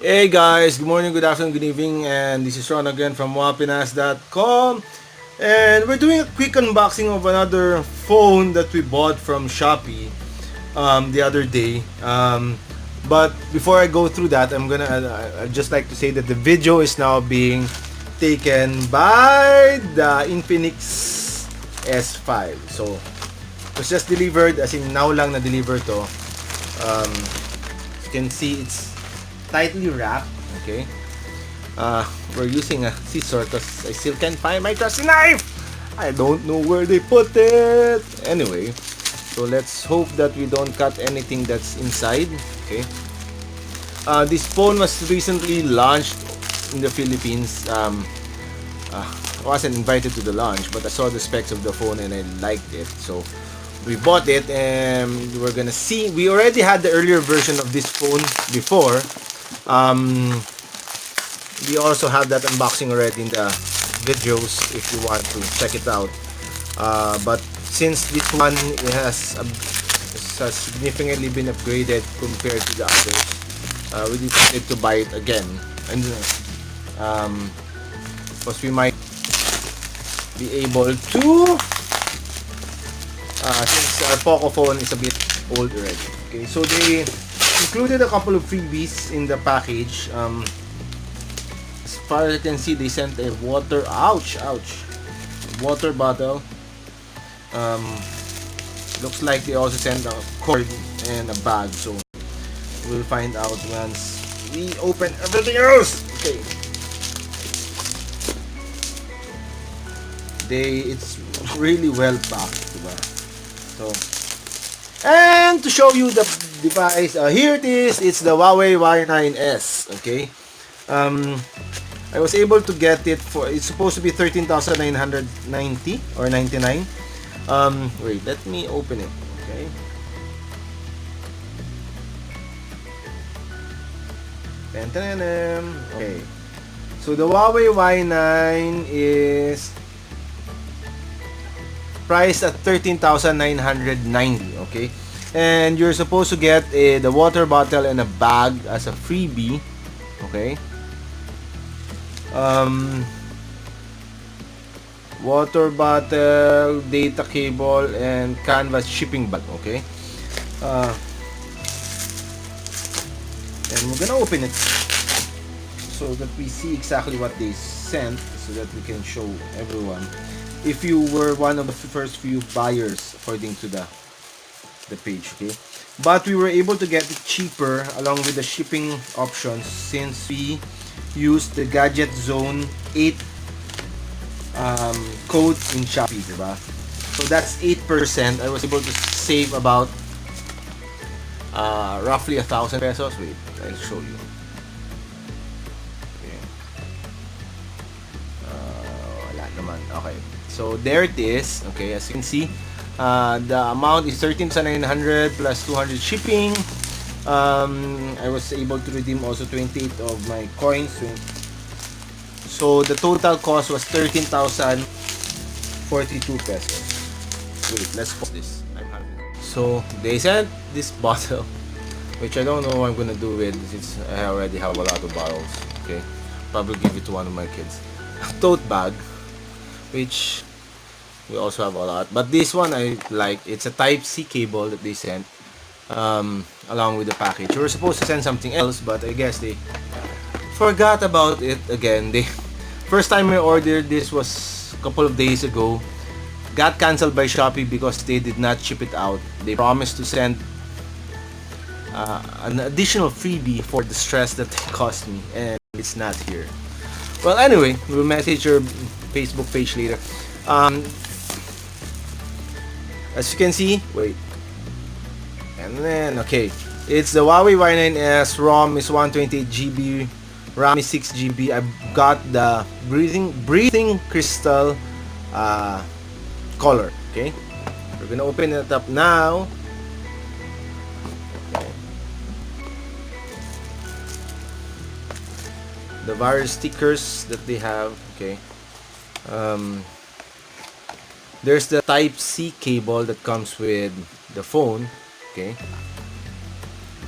Hey guys, good morning, good afternoon, good evening, and this is Ron again from wapinas.com, and we're doing a quick unboxing of another phone that we bought from Shopee the other day. But before I go through that, I'd just like to say that the video is now being taken by the Infinix S5. So it was just delivered, as in now lang na deliver to. You can see it's tightly wrapped. Okay, we're using a scissor because I still can't find my trusty knife. I don't know where they put it. Anyway, so let's hope that we don't cut anything that's inside. Okay, this phone was recently launched in the Philippines. I wasn't invited to the launch, but I saw the specs of the phone and I liked it, so we bought it, and we're gonna see. We already had the earlier version of this phone before. We also have that unboxing already in the videos if you want to check it out. But since this one has significantly been upgraded compared to the others, we decided to buy it again, and because we might be able to, since our Poco phone is a bit old already. Okay, so they included a couple of freebies in the package. As far as you can see, they sent a water bottle. Looks like they also sent a cord and a bag, so we'll find out once we open everything else. Okay, it's really well packed, diba? So, and to show you the device, here it is. It's the Huawei Y9s. Okay, I was able to get it for, it's supposed to be 13,990 or 99. Wait, let me open it. Okay, okay, so the Huawei Y9 is priced at 13,990. Okay, and you're supposed to get the water bottle and a bag as a freebie. Okay, water bottle, data cable, and canvas shipping bag. Okay, and we're gonna open it so that we see exactly what they sent, so that we can show everyone if you were one of the first few buyers according to the page. Okay, but we were able to get it cheaper along with the shipping options since we used the Gadget Zone 8 code in Shopee, diba? So that's 8%. I was able to save about roughly 1,000 pesos. Wait, I'll show you. Okay. Wala naman. Okay, so there it is. Okay, as you can see, the amount is 13,900 plus 200 shipping. I was able to redeem also 28 of my coins, so the total cost was 13,042 pesos. Wait, let's put this. So they sent this bottle, which I don't know what I'm gonna do with, since I already have a lot of bottles. Okay, probably give it to one of my kids. A tote bag, which we also have a lot, but this one I like. It's a Type-C cable that they sent along with the package. We were supposed to send something else, but I guess they forgot about it again. They first time I ordered this was a couple of days ago. Got cancelled by Shopee because they did not ship it out. They promised to send an additional freebie for the stress that it cost me, and it's not here. Well, anyway, we'll message your Facebook page later. As you can see, wait, and then okay, it's the Huawei Y9s. ROM is 128 GB, RAM is 6 GB. I've got the breathing crystal color. Okay, we're gonna open it up now. Okay. The various stickers that they have. Okay, there's the Type-C cable that comes with the phone. Okay,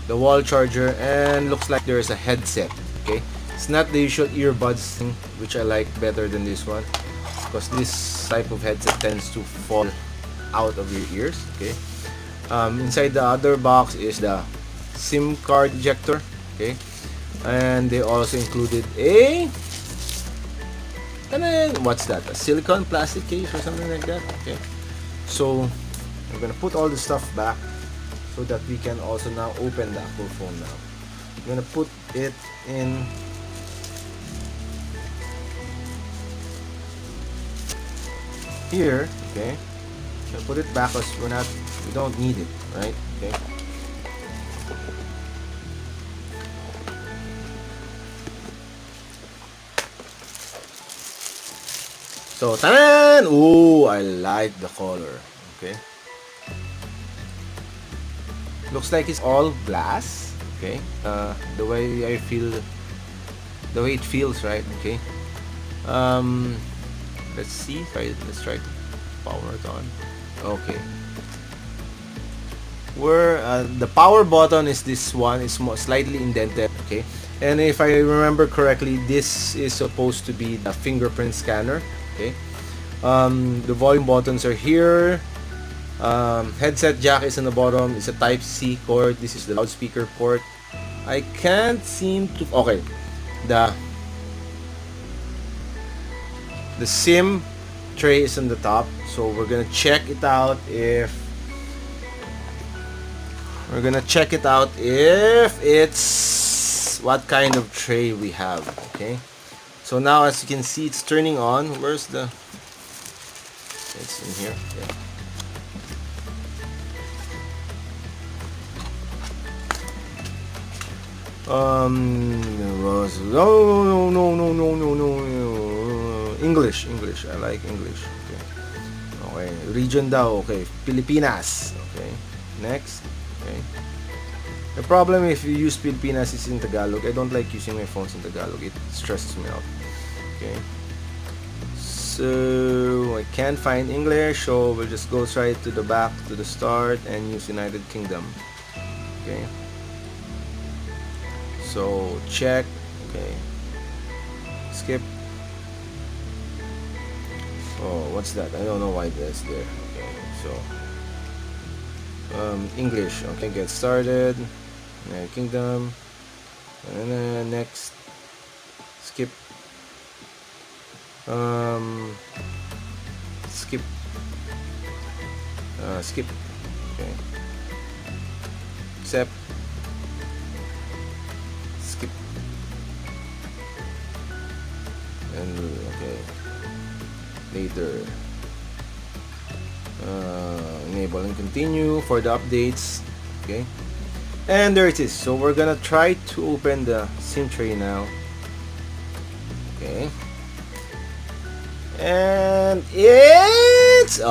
the wall charger, and looks like there's a headset Okay, it's not the usual earbuds thing, which I like better than this one, because this type of headset tends to fall out of your ears. Okay, inside the other box is the SIM card ejector. Okay, and they also included a, and then what's that, a silicone plastic case or something like that. Okay, so I'm gonna put all the stuff back so that we can also now open the actual phone now. I'm gonna put it in here. Okay, so put it back because we don't need it, right? Okay, so tanan! Ooh, I like the color. Okay, looks like it's all glass. Okay, the way it feels, right? Okay, let's see. Let's try to power it on. Okay, where the power button is this one. It's slightly indented. Okay, and if I remember correctly, this is supposed to be the fingerprint scanner. Okay, the volume buttons are here. Headset jack is on the bottom. It's a Type C cord. This is the loudspeaker port. I can't seem to. Okay, the SIM tray is on the top, so we're gonna check it out if it's what kind of tray we have. Okay, so now as you can see, it's turning on. Where's the? It's in here. Yeah. No, English. I like English. Okay, region daw. Okay, Pilipinas. Okay, next. Okay, the problem if you use Pilipinas is in Tagalog. I don't like using my phones in Tagalog. It stresses me out. Okay, so I can't find English, so we'll just go straight to the back to the start and use United Kingdom. Okay, so check. Okay, skip. Oh, what's that? I don't know why that's there. Okay, so English. Okay, get started. United Kingdom, and then next. Skip. Skip. Skip. Okay. Accept. Skip. And okay. Later. Enable and continue for the updates. Okay. And there it is. So we're gonna try to open the SIM tray now. Okay. And it's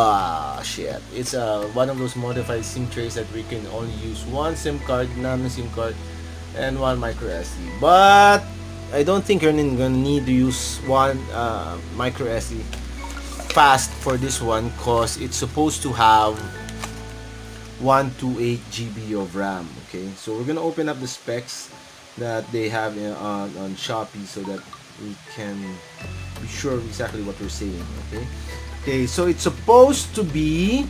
shit. It's one of those modified SIM trays that we can only use one SIM card, nano SIM card, and one micro SD. But I don't think you're gonna need to use one micro SD fast for this one, cause it's supposed to have 128 GB of RAM. Okay, so we're gonna open up the specs that they have on Shopee so that we can be sure exactly what we're saying. Okay, so it's supposed to be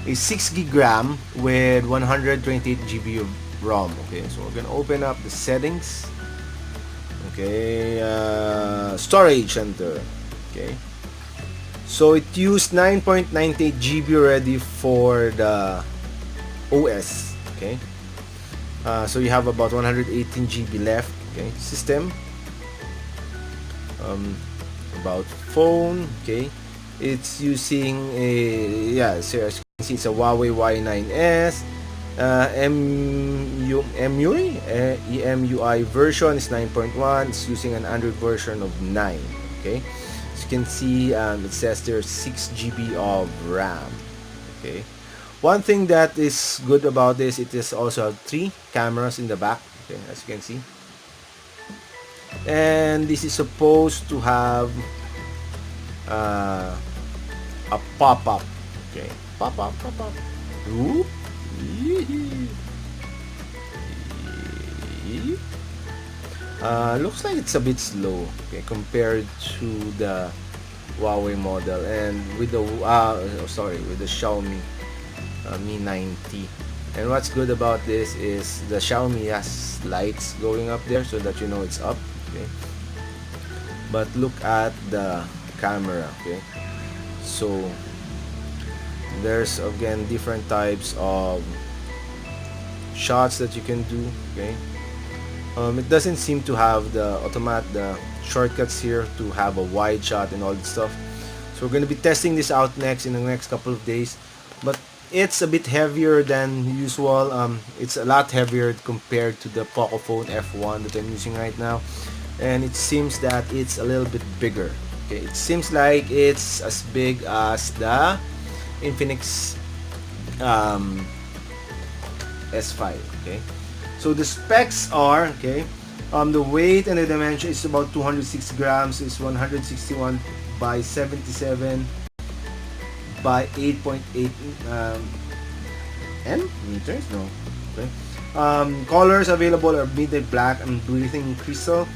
a 6 gig RAM with 128 GB of ROM. Okay, so we're gonna open up the settings. Okay, storage center. Okay, so it used 9.98 GB already for the OS. Okay, so you have about 118 GB left. Okay, system. About phone. Okay, it's using a so as you can see, it's a Huawei Y9s. EMUI version is 9.1. It's using an Android version of 9. Okay, as you can see, it says there's 6 GB of RAM. Okay, one thing that is good about this, it is also have 3 cameras in the back. Okay, as you can see, and this is supposed to have a pop-up. Okay, pop-up. Ooh. Looks like it's a bit slow, okay, compared to the Huawei model, and with the with the Xiaomi Mi 9T. And what's good about this is the Xiaomi has lights going up there so that you know it's up, okay. But look at the camera, okay. So there's again different types of shots that you can do, okay. It doesn't seem to have the shortcuts here to have a wide shot and all that stuff. So we're going to be testing this out next in the next couple of days. But it's a bit heavier than usual. It's a lot heavier compared to the Pocophone F1 that I'm using right now. And it seems that it's a little bit bigger. Okay, it seems like it's as big as the Infinix S5. Okay, so the specs are, okay, the weight and the dimension is about 206 grams. It's 161 by 77 by 8.8 meters. No, okay. Colors available are midnight black and breathing crystal.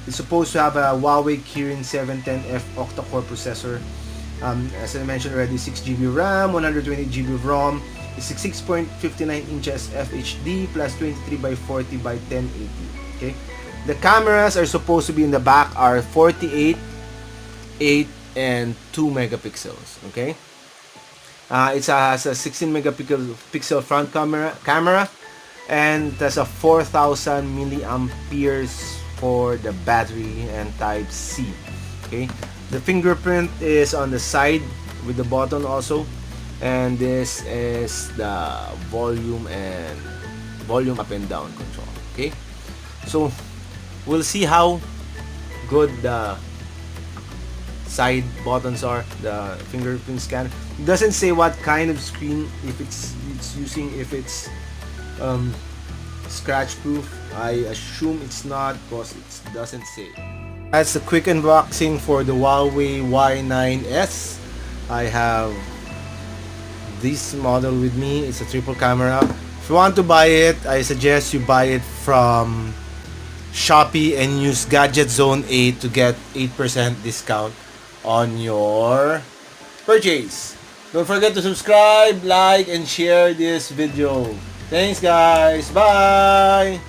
It's supposed to have a Huawei Kirin 710F octa-core processor. As I mentioned already, 6GB RAM, 128GB ROM. It's 6.59 inches FHD plus 23 by 40 by 1080. Okay, the cameras are supposed to be in the back are 48, 8, and 2 megapixels. Okay, it has a 16 megapixel front camera, and it has a 4,000 milliamperes for the battery and Type C. Okay, the fingerprint is on the side with the button also, and this is the volume up and down control. Okay, so we'll see how good the side buttons are. The fingerprint scanner, it doesn't say what kind of screen, if it's using, if it's scratch proof. I assume it's not because it doesn't say. That's a quick unboxing for the Huawei Y9s. I have this model with me. It's a triple camera. If you want to buy it, I suggest you buy it from Shopee and use Gadget Zone 8 to get 8% discount on your purchase. Don't forget to subscribe, like, and share this video. Thanks guys. Bye.